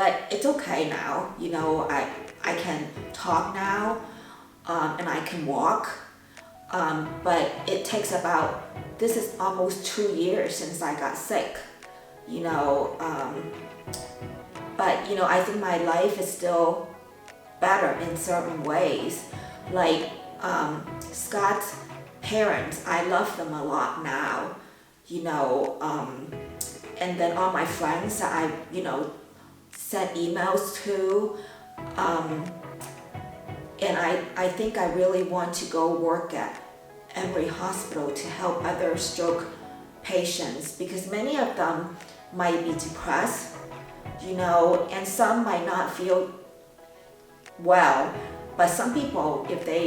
but it's okay now. I can talk now, and I can walk. But it takes this is almost 2 years since I got sick, you know. But I think my life is still better in certain ways. Like Scott's parents, I love them a lot now, and then all my friends that I, sent emails to, and I think I really want to go work at every hospital to help other stroke patients, because many of them might be depressed, and some might not feel well, but some people, if they,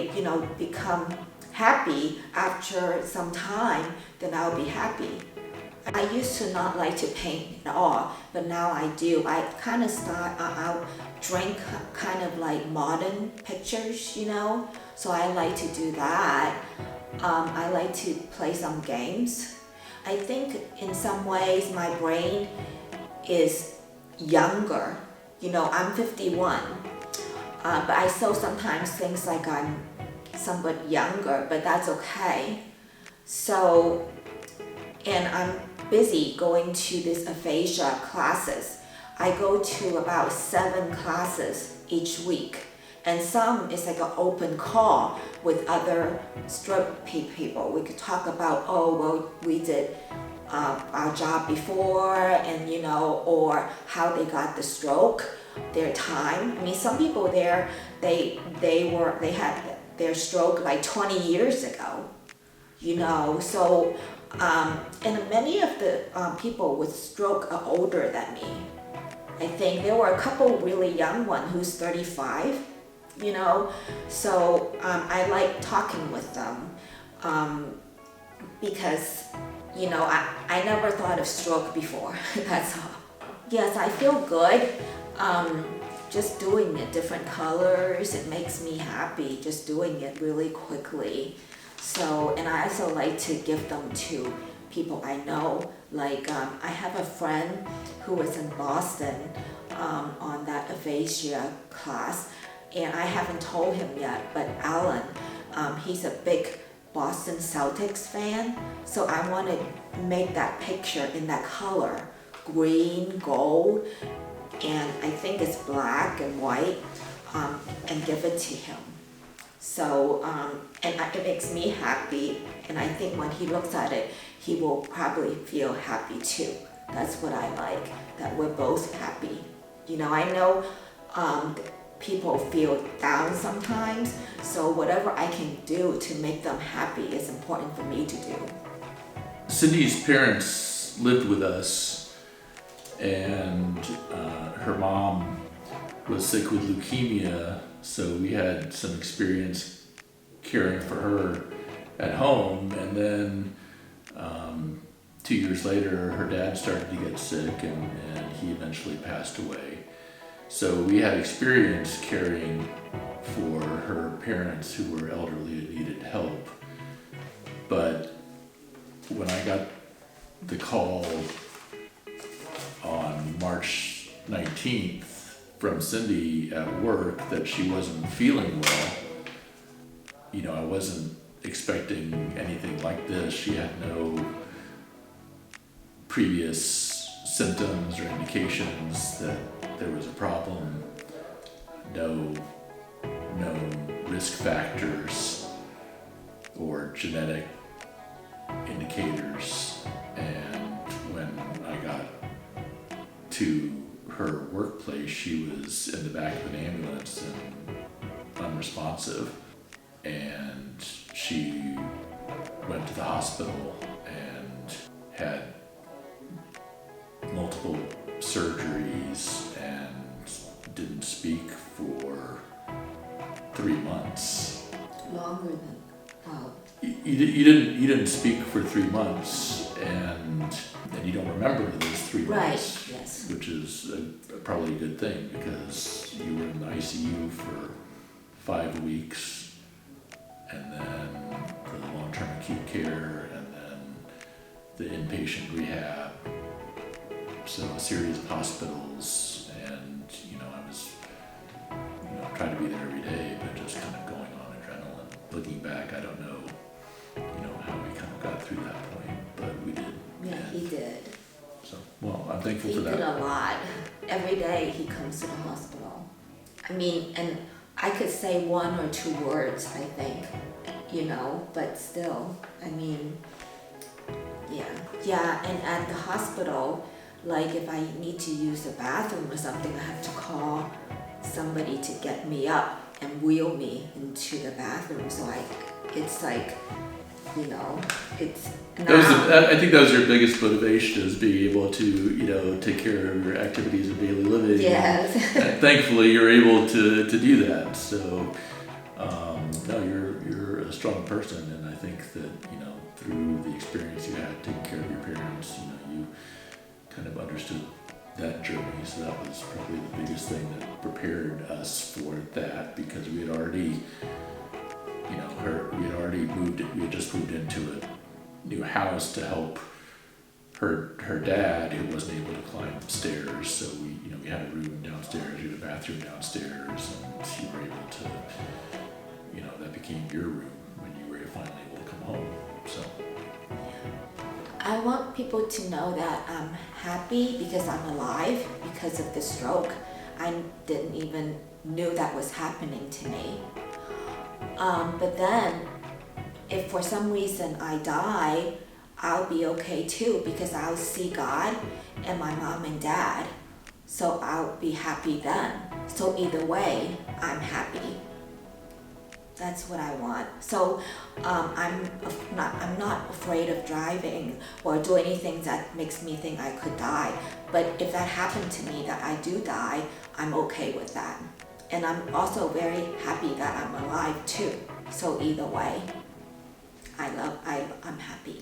become happy after some time, then I'll be happy. I used to not like to paint at all, but now I do. I kind of I'll drink kind of like modern pictures, so I like to do that. I like to play some games. I think in some ways my brain is younger. I'm 51, but I still sometimes think like I'm somewhat younger, but that's okay. So, and I'm busy going to this aphasia classes. I go to about 7 classes each week, and some is like an open call with other stroke people. We could talk about, we did our job before, and or how they got the stroke, their time. I mean, some people there, they had their stroke like 20 years ago, so and many of the people with stroke are older than me. I think there were a couple really young ones who's 35, so I like talking with them, because I never thought of stroke before. That's all. Yes, I feel good. Just doing it, different colors, it makes me happy, just doing it really quickly. So, and I also like to give them to people I know. Like, I have a friend who was in Boston on that aphasia class, and I haven't told him yet, but Alan, he's a big Boston Celtics fan, so I want to make that picture in that color, green, gold, and I think it's black and white, and give it to him. So, and it makes me happy, and I think when he looks at it, he will probably feel happy too. That's what I like, that we're both happy. I know people feel down sometimes, so whatever I can do to make them happy is important for me to do. Cindy's parents lived with us, and her mom was sick with leukemia, so we had some experience caring for her at home. And then 2 years later, her dad started to get sick, and he eventually passed away. So we had experience caring for her parents who were elderly and needed help. But when I got the call on March 19th from Cindy at work that she wasn't feeling well, I wasn't expecting anything like this. She had no previous symptoms or indications that there was a problem, no known risk factors or genetic indicators. And when I got to her workplace, she was in the back of an ambulance and unresponsive, and she went to the hospital and had multiple surgeries and didn't speak for 3 months. Longer than, wow. You didn't speak for 3 months, and you don't remember those 3 months. Right, yes. Which is probably a good thing, because you were in the ICU for 5 weeks, and then the long-term acute care, and then the inpatient rehab. So a series of hospitals, and try to be there every day, but just kind of going on adrenaline. Looking back, I don't know, how we kind of got through that point, but we did. Yeah, he did. So, well, I'm thankful He for that. did a lot. Every day he comes to the hospital. I mean, and I could say 1 or 2 words, I think, but still, I mean, yeah. Yeah, and at the hospital, like if I need to use the bathroom or something, I have to call somebody to get me up and wheel me into the bathroom. So it's like, it's now. I think that was your biggest motivation, is being able to, take care of your activities of daily living. Yes. And thankfully, you're able to do that. So, no, you're a strong person, and I think that through the experience you had taking care of your parents, you kind of understood that journey. So that was probably the biggest thing that prepared us for that, because we had already. We had just moved into a new house to help her dad, who wasn't able to climb stairs. So we had a room downstairs, we had a bathroom downstairs, and you were able to, that became your room when you were finally able to come home. So I want people to know that I'm happy because I'm alive because of the stroke. I didn't even knew that was happening to me. But then, if for some reason I die, I'll be okay too, because I'll see God and my mom and dad. So I'll be happy then. So either way, I'm happy. That's what I want. So I'm not afraid of driving or do anything that makes me think I could die. But if that happened to me, that I do die, I'm okay with that. And I'm also very happy that I'm alive too. So either way, I'm happy.